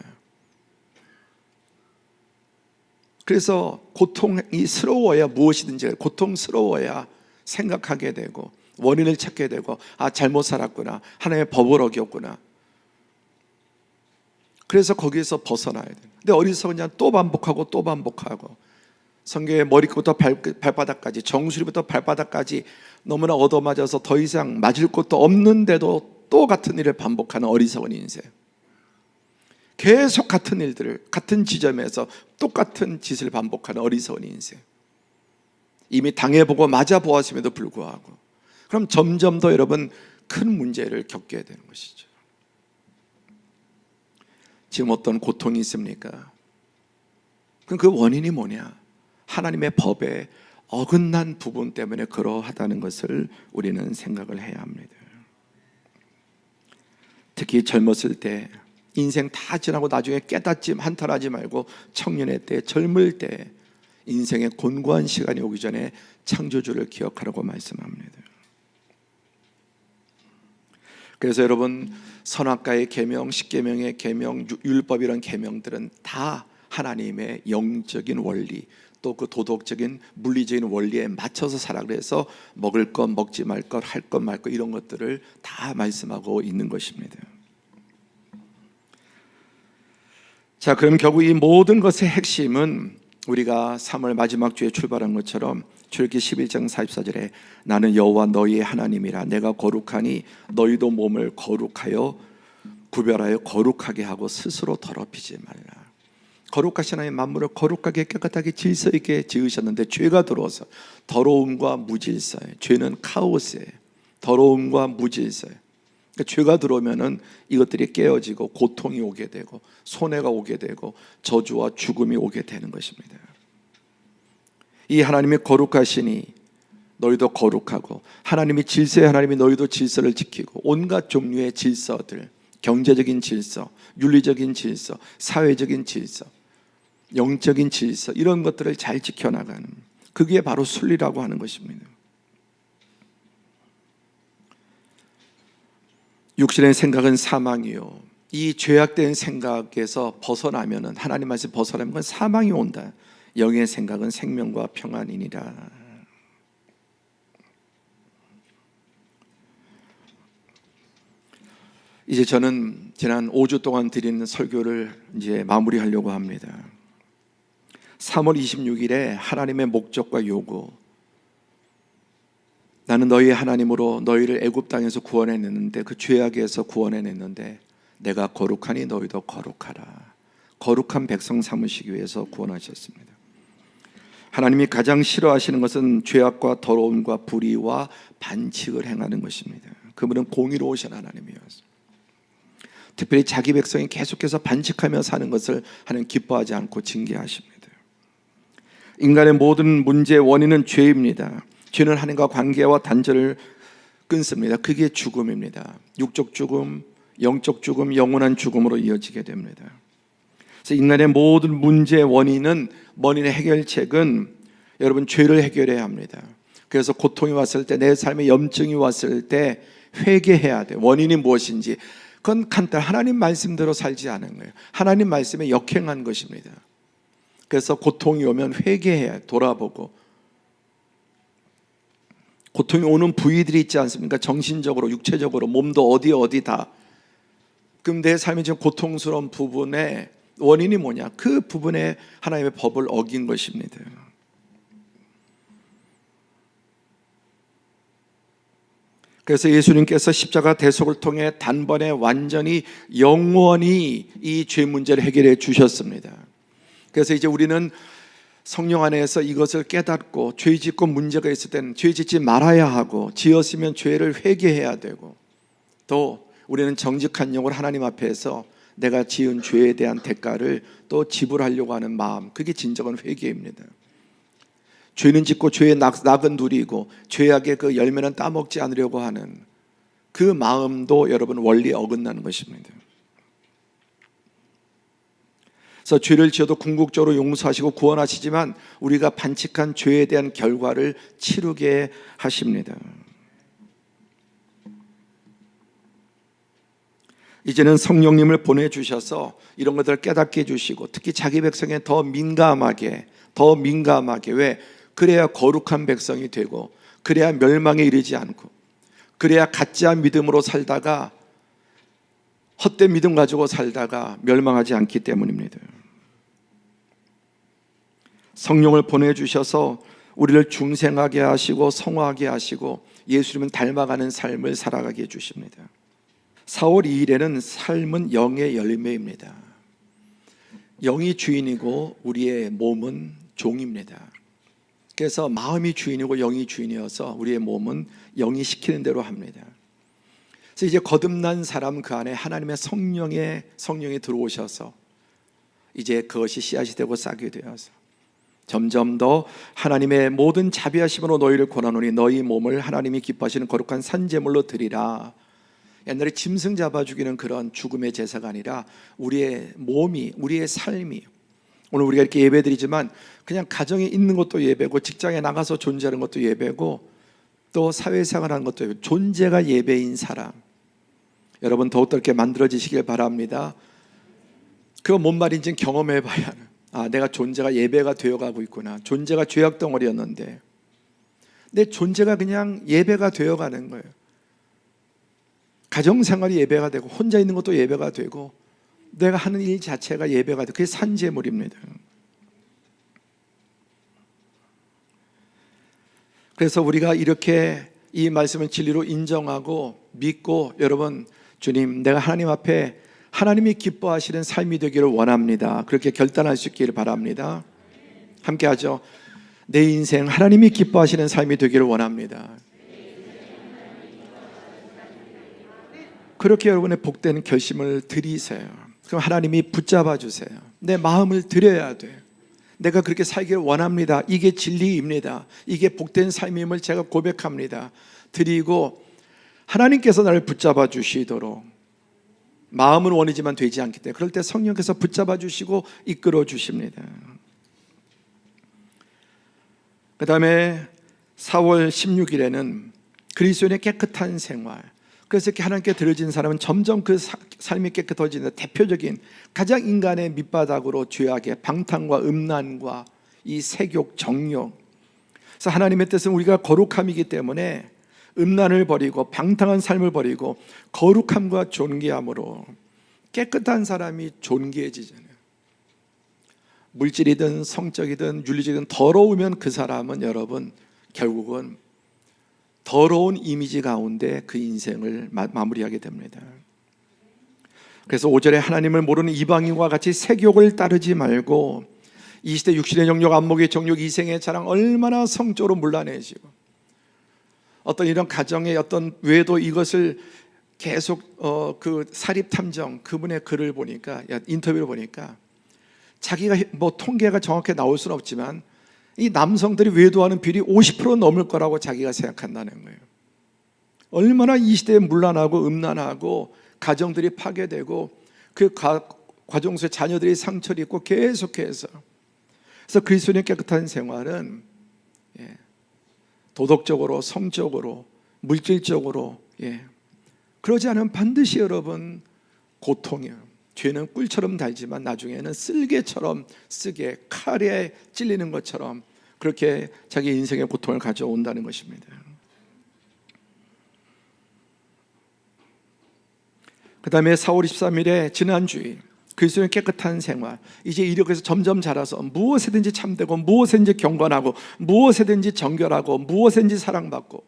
그래서 고통스러워야 무엇이든지, 고통스러워야 생각하게 되고 원인을 찾게 되고, 아, 잘못 살았구나, 하나님의 법을 어겼구나. 그래서 거기에서 벗어나야 돼요. 근데 어리석은 자는 또 반복하고 또 반복하고, 성경의 머리끝부터 발바닥까지, 정수리부터 발바닥까지 너무나 얻어맞아서 더 이상 맞을 곳도 없는데도 또 같은 일을 반복하는 어리석은 인생. 계속 같은 일들을 같은 지점에서 똑같은 짓을 반복하는 어리석은 인생. 이미 당해보고 맞아보았음에도 불구하고, 그럼 점점 더 여러분 큰 문제를 겪게 되는 것이죠. 지금 어떤 고통이 있습니까? 그럼 그 원인이 뭐냐? 하나님의 법에 어긋난 부분 때문에 그러하다는 것을 우리는 생각을 해야 합니다. 특히 젊었을 때, 인생 다 지나고 나중에 깨닫지 한탄하지 말고 청년의 때, 젊을 때 인생의 곤고한 시간이 오기 전에 창조주를 기억하라고 말씀합니다. 그래서 여러분, 선악과의 계명, 십계명의 계명, 율법이란 계명들은 다 하나님의 영적인 원리, 또 그 도덕적인 물리적인 원리에 맞춰서 살아. 그래서 먹을 것, 먹지 말 것, 할 것, 말 것, 이런 것들을 다 말씀하고 있는 것입니다. 자, 그럼 결국 이 모든 것의 핵심은 우리가 3월 마지막 주에 출발한 것처럼 출애굽기 11장 44절에 나는 여호와 너희의 하나님이라, 내가 거룩하니 너희도 몸을 거룩하여 구별하여 거룩하게 하고 스스로 더럽히지 말라. 거룩하신 하나님, 만물을 거룩하게 깨끗하게 질서 있게 지으셨는데 죄가 들어와서 더러움과 무질서예요. 죄는 카오스예요. 더러움과 무질서예요. 그러니까 죄가 들어오면은 이것들이 깨어지고 고통이 오게 되고 손해가 오게 되고 저주와 죽음이 오게 되는 것입니다. 이 하나님이 거룩하시니 너희도 거룩하고, 하나님이 질서의 하나님이 너희도 질서를 지키고, 온갖 종류의 질서들, 경제적인 질서, 윤리적인 질서, 사회적인 질서, 영적인 질서, 이런 것들을 잘 지켜나가는, 그게 바로 순리라고 하는 것입니다. 육신의 생각은 사망이요, 이 죄악된 생각에서 벗어나면은, 하나님 말씀 벗어나면 그건 사망이 온다. 영의 생각은 생명과 평안이니라. 이제 저는 지난 5주 동안 드리는 설교를 이제 마무리하려고 합니다. 3월 26일에 하나님의 목적과 요구, 나는 너희의 하나님으로 너희를 애굽 땅에서 구원해냈는데, 그 죄악에서 구원해냈는데 내가 거룩하니 너희도 거룩하라. 거룩한 백성 삼으시기 위해서 구원하셨습니다. 하나님이 가장 싫어하시는 것은 죄악과 더러움과 불의와 반칙을 행하는 것입니다. 그분은 공의로우신 하나님이었습니다. 특별히 자기 백성이 계속해서 반칙하며 사는 것을 하나님 기뻐하지 않고 징계하십니다. 인간의 모든 문제의 원인은 죄입니다. 죄는 하나님과 관계와 단절을 끊습니다. 그게 죽음입니다. 육적 죽음, 영적 죽음, 영원한 죽음으로 이어지게 됩니다. 그래서 인간의 모든 문제의 원인의 해결책은 여러분 죄를 해결해야 합니다. 그래서 고통이 왔을 때, 내 삶에 염증이 왔을 때 회개해야 돼. 원인이 무엇인지, 그건 간단, 하나님 말씀대로 살지 않은 거예요. 하나님 말씀에 역행한 것입니다. 그래서 고통이 오면 회개해야, 돌아보고. 고통이 오는 부위들이 있지 않습니까? 정신적으로, 육체적으로, 몸도 어디 다. 그럼 내 삶이 지금 고통스러운 부분의 원인이 뭐냐? 그 부분에 하나님의 법을 어긴 것입니다. 그래서 예수님께서 십자가 대속을 통해 단번에 완전히 영원히 이 죄 문제를 해결해 주셨습니다. 그래서 이제 우리는 성령 안에서 이것을 깨닫고 죄 짓고 문제가 있을 때는 죄 짓지 말아야 하고, 지었으면 죄를 회개해야 되고, 또 우리는 정직한 영으로 하나님 앞에서 내가 지은 죄에 대한 대가를 또 지불하려고 하는 마음, 그게 진정한 회개입니다. 죄는 짓고 죄의 낙은 누리고 죄악의 그 열매는 따먹지 않으려고 하는 그 마음도 여러분 원리에 어긋나는 것입니다. 그래서 죄를 지어도 궁극적으로 용서하시고 구원하시지만 우리가 반칙한 죄에 대한 결과를 치르게 하십니다. 이제는 성령님을 보내주셔서 이런 것들을 깨닫게 해주시고, 특히 자기 백성에 더 민감하게 왜? 그래야 거룩한 백성이 되고, 그래야 멸망에 이르지 않고, 그래야 가짜 믿음으로 살다가, 헛된 믿음 가지고 살다가 멸망하지 않기 때문입니다. 성령을 보내주셔서 우리를 중생하게 하시고 성화하게 하시고 예수님은 닮아가는 삶을 살아가게 해주십니다. 4월 2일에는 삶은 영의 열매입니다. 영이 주인이고 우리의 몸은 종입니다. 그래서 마음이 주인이고 영이 주인이어서 우리의 몸은 영이 시키는 대로 합니다. 그래서 이제 거듭난 사람, 그 안에 하나님의 성령이 들어오셔서 이제 그것이 씨앗이 되고 싹이 되어서 점점 더 하나님의 모든 자비하심으로 너희를 권하노니 너희 몸을 하나님이 기뻐하시는 거룩한 산제물로 드리라. 옛날에 짐승 잡아 죽이는 그런 죽음의 제사가 아니라 우리의 몸이, 우리의 삶이, 오늘 우리가 이렇게 예배드리지만 그냥 가정에 있는 것도 예배고, 직장에 나가서 존재하는 것도 예배고, 또 사회생활하는 것도 예배고, 존재가 예배인 사람, 여러분 더욱더 이렇게 만들어지시길 바랍니다. 그거 뭔 말인지는 경험해 봐야, 내가 존재가 예배가 되어가고 있구나. 존재가 죄악 덩어리였는데 내 존재가 그냥 예배가 되어가는 거예요. 가정생활이 예배가 되고, 혼자 있는 것도 예배가 되고, 내가 하는 일 자체가 예배가 되고, 그게 산제물입니다. 그래서 우리가 이렇게 이 말씀을 진리로 인정하고 믿고, 여러분, 주님, 내가 하나님 앞에 하나님이 기뻐하시는 삶이 되기를 원합니다. 그렇게 결단할 수 있기를 바랍니다. 함께 하죠. 내 인생 하나님이 기뻐하시는 삶이 되기를 원합니다. 그렇게 여러분의 복된 결심을 드리세요. 그럼 하나님이 붙잡아 주세요. 내 마음을 드려야 돼요. 내가 그렇게 살기를 원합니다. 이게 진리입니다. 이게 복된 삶임을 제가 고백합니다. 드리고 하나님께서 나를 붙잡아 주시도록, 마음은 원이지만 되지 않기 때문에 그럴 때 성령께서 붙잡아 주시고 이끌어 주십니다. 그 다음에 4월 16일에는 그리스도인의 깨끗한 생활, 그래서 이렇게 하나님께 드려진 사람은 점점 그 삶이 깨끗해지는 대표적인, 가장 인간의 밑바닥으로 죄악의 방탕과 음란과 이 색욕, 정욕. 그래서 하나님의 뜻은 우리가 거룩함이기 때문에 음란을 버리고 방탕한 삶을 버리고 거룩함과 존귀함으로 깨끗한 사람이 존귀해지잖아요. 물질이든 성적이든 윤리적이든 더러우면 그 사람은 여러분 결국은 더러운 이미지 가운데 그 인생을 마무리하게 됩니다. 그래서 5절에 하나님을 모르는 이방인과 같이 색욕을 따르지 말고, 이 시대 육신의 정욕, 안목의 정욕, 이생의 자랑, 얼마나 성적으로 문란해지고, 어떤 이런 가정의 어떤 외도, 이것을 계속 그 사립탐정, 그분의 글을 보니까, 인터뷰를 보니까 자기가 뭐 통계가 정확히 나올 수는 없지만 이 남성들이 외도하는 비율이 50% 넘을 거라고 자기가 생각한다는 거예요. 얼마나 이 시대에 문란하고 음란하고 가정들이 파괴되고 그 과정 속에 자녀들이 상처를 입고 계속해서. 그래서 그리스도인의 깨끗한 생활은 도덕적으로, 성적으로, 물질적으로 그러지 않으면 반드시 여러분 고통이에요. 죄는 꿀처럼 달지만 나중에는 쓸개처럼 쓰게, 칼에 찔리는 것처럼 그렇게 자기 인생의 고통을 가져온다는 것입니다. 그 다음에 4월 23일에 지난주에 그리스도의 깨끗한 생활, 이제 이력에서 점점 자라서 무엇에든지 참되고 무엇에든지 경건하고 무엇에든지 정결하고 무엇에든지 사랑받고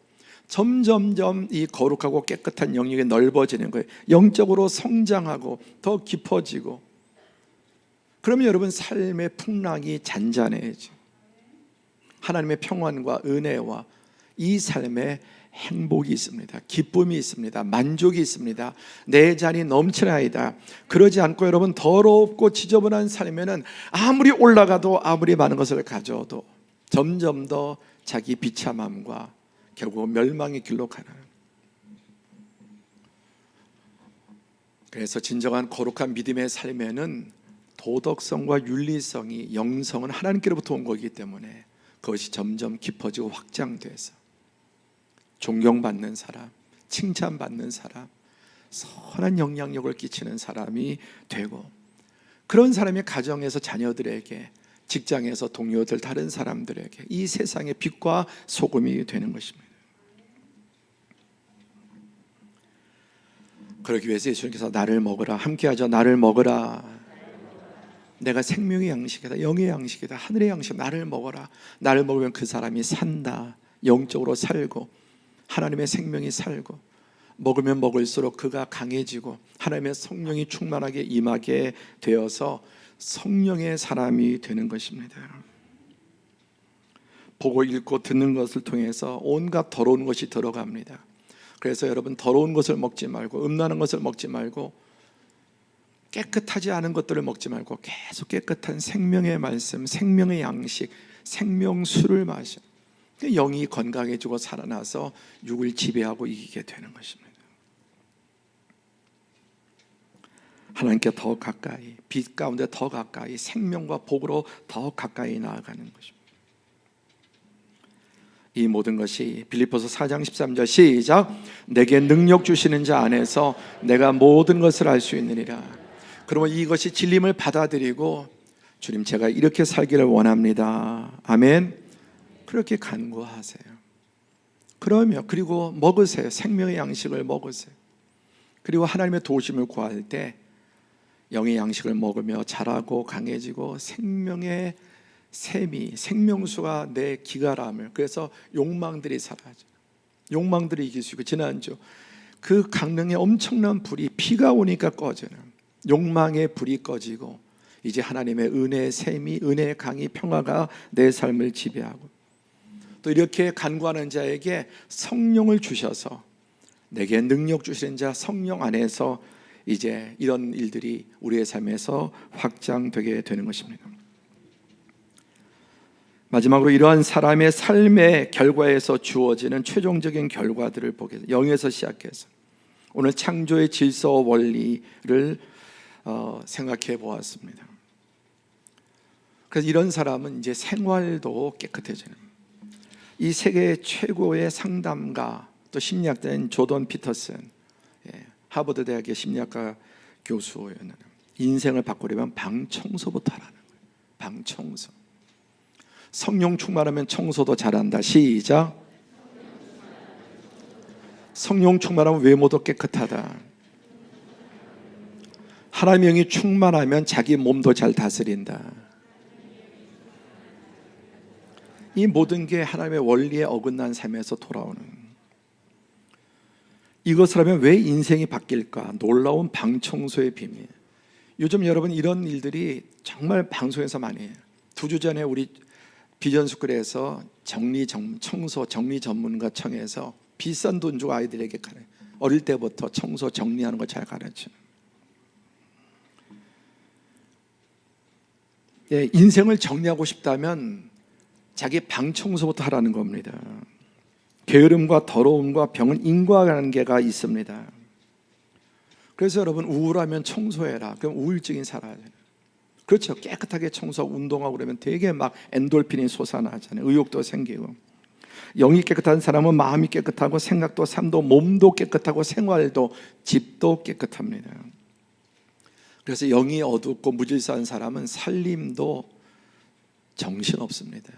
점점점 이 거룩하고 깨끗한 영역이 넓어지는 거예요. 영적으로 성장하고 더 깊어지고, 그러면 여러분 삶의 풍랑이 잔잔해져. 하나님의 평안과 은혜와 이 삶에 행복이 있습니다. 기쁨이 있습니다. 만족이 있습니다. 내 잔이 넘치나이다. 그러지 않고 여러분 더럽고 지저분한 삶에는 아무리 올라가도 아무리 많은 것을 가져도 점점 더 자기 비참함과 결국 멸망의 길로 가는. 그래서 진정한 거룩한 믿음의 삶에는 도덕성과 윤리성이, 영성은 하나님께로부터 온 거기 때문에 그것이 점점 깊어지고 확장돼서 존경받는 사람, 칭찬받는 사람, 선한 영향력을 끼치는 사람이 되고, 그런 사람이 가정에서 자녀들에게, 직장에서 동료들, 다른 사람들에게 이 세상의 빛과 소금이 되는 것입니다. 그러기 위해서 예수님께서 나를 먹으라, 함께하자. 나를 먹으라. 내가 생명의 양식이다, 영의 양식이다, 하늘의 양식. 나를 먹어라. 나를 먹으면 그 사람이 산다. 영적으로 살고 하나님의 생명이 살고, 먹으면 먹을수록 그가 강해지고 하나님의 성령이 충만하게 임하게 되어서 성령의 사람이 되는 것입니다. 보고 읽고 듣는 것을 통해서 온갖 더러운 것이 들어갑니다. 그래서 여러분 더러운 것을 먹지 말고, 음란한 것을 먹지 말고, 깨끗하지 않은 것들을 먹지 말고 계속 깨끗한 생명의 말씀, 생명의 양식, 생명수를 마셔. 영이 건강해지고 살아나서 육을 지배하고 이기게 되는 것입니다. 하나님께 더 가까이, 빛 가운데 더 가까이, 생명과 복으로 더 가까이 나아가는 것입니다. 이 모든 것이 빌립보서 4장 13절 시작. 내게 능력 주시는 자 안에서 내가 모든 것을 알 수 있느니라. 그러면 이것이 진림을 받아들이고, 주님 제가 이렇게 살기를 원합니다. 아멘. 그렇게 간구하세요. 그러면 그리고 먹으세요. 생명의 양식을 먹으세요. 그리고 하나님의 도우심을 구할 때 영의 양식을 먹으며 자라고 강해지고 생명의 샘이, 생명수가 내 기가람을, 그래서 욕망들이 사라져. 욕망들이 이길 수 있고, 지난주 그 강릉에 엄청난 불이, 비가 오니까 꺼지는 욕망의 불이 꺼지고, 이제 하나님의 은혜의 샘이, 은혜의 강이, 평화가 내 삶을 지배하고, 또 이렇게 간구하는 자에게 성령을 주셔서, 내게 능력 주시는 자 성령 안에서 이제 이런 일들이 우리의 삶에서 확장되게 되는 것입니다. 마지막으로 이러한 사람의 삶의 결과에서 주어지는 최종적인 결과들을 보게 돼요. 0에서 시작해서 오늘 창조의 질서 원리를 생각해 보았습니다. 그래서 이런 사람은 이제 생활도 깨끗해지는, 이 세계 최고의 상담가 또 심리학자인 조던 피터슨, 하버드 대학의 심리학과 교수였는데, 인생을 바꾸려면 방 청소부터 하라는 거예요. 방 청소. 성령 충만하면 청소도 잘한다. 시작. 성령 충만하면 외모도 깨끗하다. 하나님의 영이 충만하면 자기 몸도 잘 다스린다. 이 모든 게 하나님의 원리에 어긋난 삶에서 돌아오는, 이것을 하면 왜 인생이 바뀔까? 놀라운 방청소의 비밀. 요즘 여러분 이런 일들이 정말 방송에서 많이 해요. 2주 전에 우리 비전스쿨에서 청소 정리 전문가 청에서 비싼 돈 주고 아이들에게 어릴 때부터 청소 정리하는 거 잘 가르쳐요. 인생을 정리하고 싶다면 자기 방 청소부터 하라는 겁니다. 게으름과 더러움과 병은 인과관계가 있습니다. 그래서 여러분 우울하면 청소해라. 그럼 우울증이 사라져요. 그렇죠. 깨끗하게 청소하고 운동하고 그러면 되게 막 엔돌핀이 솟아나잖아요. 의욕도 생기고. 영이 깨끗한 사람은 마음이 깨끗하고 생각도 삶도 몸도 깨끗하고 생활도 집도 깨끗합니다. 그래서 영이 어둡고 무질서한 사람은 살림도 정신없습니다.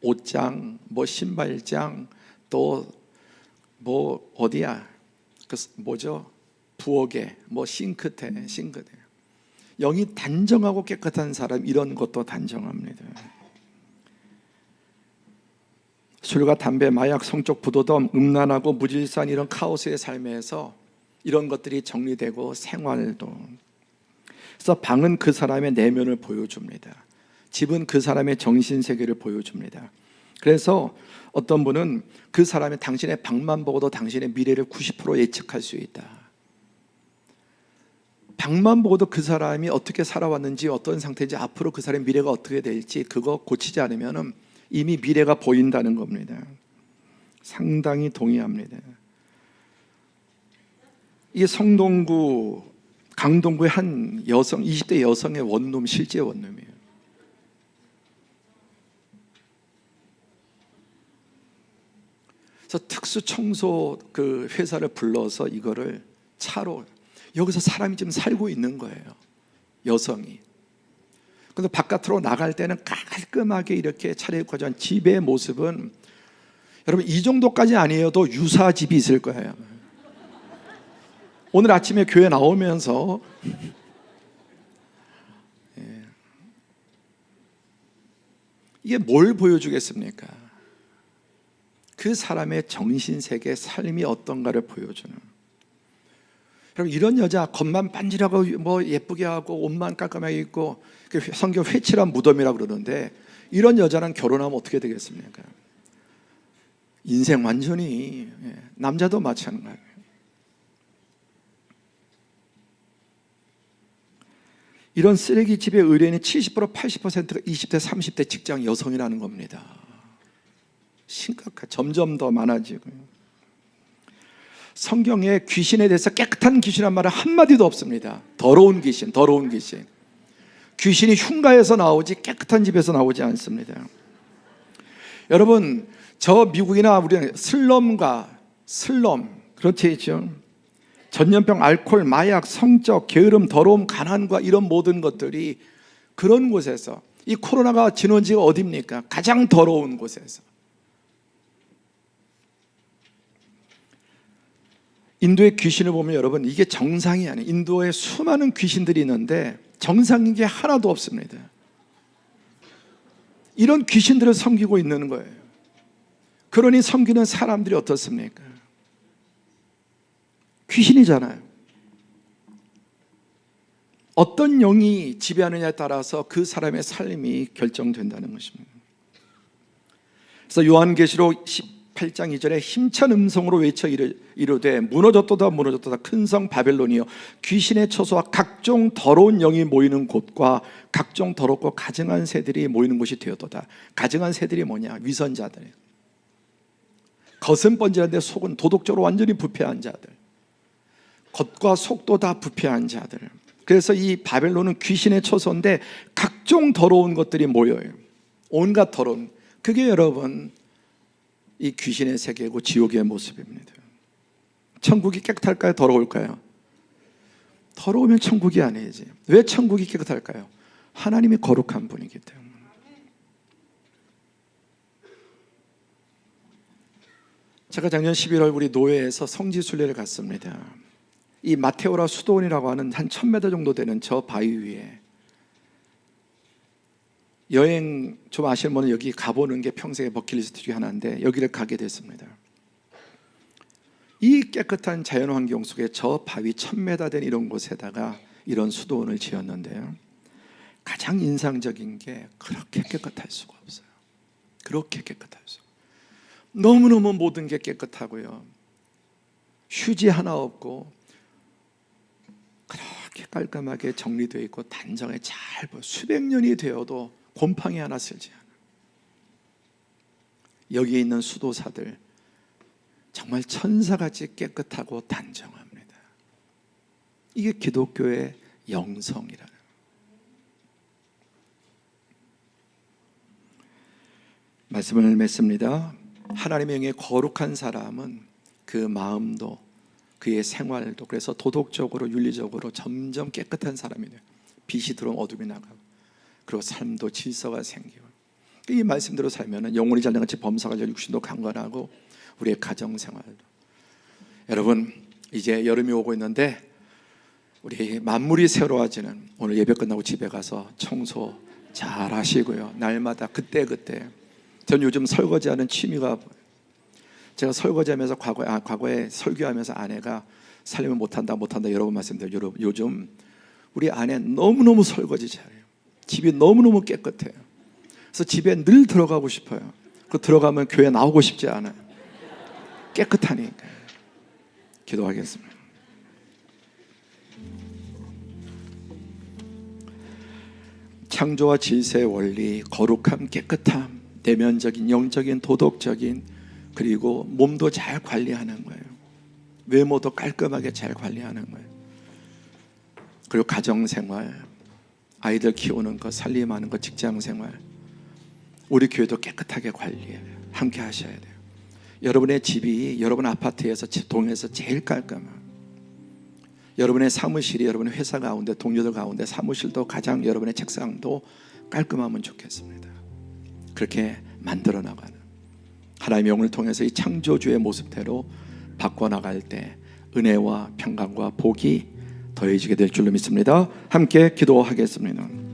옷장, 뭐 신발장, 또 뭐 어디야, 그 뭐죠? 부엌에, 뭐 싱크대. 영이 단정하고 깨끗한 사람, 이런 것도 단정합니다. 술과 담배, 마약, 성적 부도덕, 음란하고 무질서한 이런 카오스의 삶에서 이런 것들이 정리되고 생활도. 그래서 방은 그 사람의 내면을 보여줍니다. 집은 그 사람의 정신세계를 보여줍니다. 그래서 어떤 분은 그 사람이 당신의 방만 보고도 당신의 미래를 90% 예측할 수 있다. 방만 보고도 그 사람이 어떻게 살아왔는지, 어떤 상태인지, 앞으로 그 사람의 미래가 어떻게 될지, 그거 고치지 않으면 이미 미래가 보인다는 겁니다. 상당히 동의합니다. 이 성동구, 강동구의 한 여성, 20대 여성의 원룸, 실제 원룸이에요. 그래서 특수 청소 그 회사를 불러서 이거를 차로, 여기서 사람이 지금 살고 있는 거예요, 여성이. 그래서 바깥으로 나갈 때는 깔끔하게 이렇게 차려입고 한 집의 모습은, 여러분 이 정도까지 아니어도 유사집이 있을 거예요. 오늘 아침에 교회 나오면서 이게 뭘 보여주겠습니까? 그 사람의 정신세계, 삶이 어떤가를 보여주는. 여러분 이런 여자, 겉만 반질하고 뭐 예쁘게 하고 옷만 깔끔하게 입고, 성경 회칠한 무덤이라고 그러는데, 이런 여자랑 결혼하면 어떻게 되겠습니까? 인생 완전히, 남자도 마찬가지예요. 이런 쓰레기집의 의뢰인이 70% 80%가 20대 30대 직장 여성이라는 겁니다. 심각한, 점점 더 많아지고요. 성경에 귀신에 대해서 깨끗한 귀신이란 말은 한마디도 없습니다. 더러운 귀신. 귀신이 흉가에서 나오지 깨끗한 집에서 나오지 않습니다. 여러분, 저 미국이나 우리 슬럼, 그렇지 있죠? 전염병, 알코올, 마약, 성적, 게으름, 더러움, 가난과 이런 모든 것들이 그런 곳에서, 이 코로나가 진원 지가 어디입니까? 가장 더러운 곳에서. 인도의 귀신을 보면 여러분, 이게 정상이 아니에요. 인도에 수많은 귀신들이 있는데 정상인 게 하나도 없습니다. 이런 귀신들을 섬기고 있는 거예요. 그러니 섬기는 사람들이 어떻습니까? 귀신이잖아요. 어떤 영이 지배하느냐에 따라서 그 사람의 삶이 결정된다는 것입니다. 그래서 요한계시록 18장 2절에 힘찬 음성으로 외쳐 이르되 무너졌도다 큰 성 바벨론이여, 귀신의 처소와 각종 더러운 영이 모이는 곳과 각종 더럽고 가증한 새들이 모이는 곳이 되었도다. 가증한 새들이 뭐냐? 위선자들, 겉은 번지는데 속은 도덕적으로 완전히 부패한 자들, 겉과 속도 다 부패한 자들. 그래서 이 바벨론은 귀신의 처소인데 각종 더러운 것들이 모여요. 온갖 더러운, 그게 여러분 이 귀신의 세계고 지옥의 모습입니다. 천국이 깨끗할까요? 더러울까요? 더러우면 천국이 아니지. 왜 천국이 깨끗할까요? 하나님이 거룩한 분이기 때문에. 제가 작년 11월 우리 노회에서 성지순례를 갔습니다. 이 마테오라 수도원이라고 하는 한 1000m 정도 되는 저 바위 위에, 여행 좀 아시는 분은 여기 가보는 게 평생의 버킷리스트 중에 하나인데 여기를 가게 됐습니다. 이 깨끗한 자연환경 속에 저 바위 1000m 된 이런 곳에다가 이런 수도원을 지었는데요, 가장 인상적인 게 그렇게 깨끗할 수가 없어요. 그렇게 깨끗할 수가 없어요. 너무너무 모든 게 깨끗하고요, 휴지 하나 없고 그렇게 깔끔하게 정리되어 있고 단정하게 잘 보여. 수백 년이 되어도 곰팡이 하나 쓸지 않아. 여기에 있는 수도사들 정말 천사같이 깨끗하고 단정합니다. 이게 기독교의 영성이라는. 말씀을 맺습니다. 하나님의 영에 거룩한 사람은 그 마음도 그의 생활도 그래서 도덕적으로 윤리적으로 점점 깨끗한 사람이 돼요. 빛이 들어오면 어둠이 나가고, 그리고 삶도 질서가 생기고, 이 말씀대로 살면 영혼이 잘나같이 범사가 잘 육신도 강건하고 우리의 가정생활도. 여러분, 이제 여름이 오고 있는데 우리 만물이 새로워지는, 오늘 예배 끝나고 집에 가서 청소 잘 하시고요, 날마다 그때그때. 전 요즘 설거지하는 취미가, 제가 설거지하면서 과거에 설교하면서 아내가 살림을 못한다 여러 번 말씀드려요. 요즘 우리 아내 너무너무 설거지 잘해요. 집이 너무너무 깨끗해요. 그래서 집에 늘 들어가고 싶어요. 그 들어가면 교회 나오고 싶지 않아요. 깨끗하니까. 기도하겠습니다. 창조와 질서의 원리, 거룩함, 깨끗함, 내면적인, 영적인, 도덕적인, 그리고 몸도 잘 관리하는 거예요. 외모도 깔끔하게 잘 관리하는 거예요. 그리고 가정생활, 아이들 키우는 것, 살림하는 것, 직장생활, 우리 교회도 깨끗하게 관리해요. 함께 하셔야 돼요. 여러분의 집이 여러분 아파트에서, 동에서 제일 깔끔한, 여러분의 사무실이 여러분의 회사 가운데, 동료들 가운데 사무실도 가장, 여러분의 책상도 깔끔하면 좋겠습니다. 그렇게 만들어 나가는 하나님의 영을 통해서 이 창조주의 모습대로 바꿔나갈 때 은혜와 평강과 복이 더해지게 될 줄로 믿습니다. 함께 기도하겠습니다.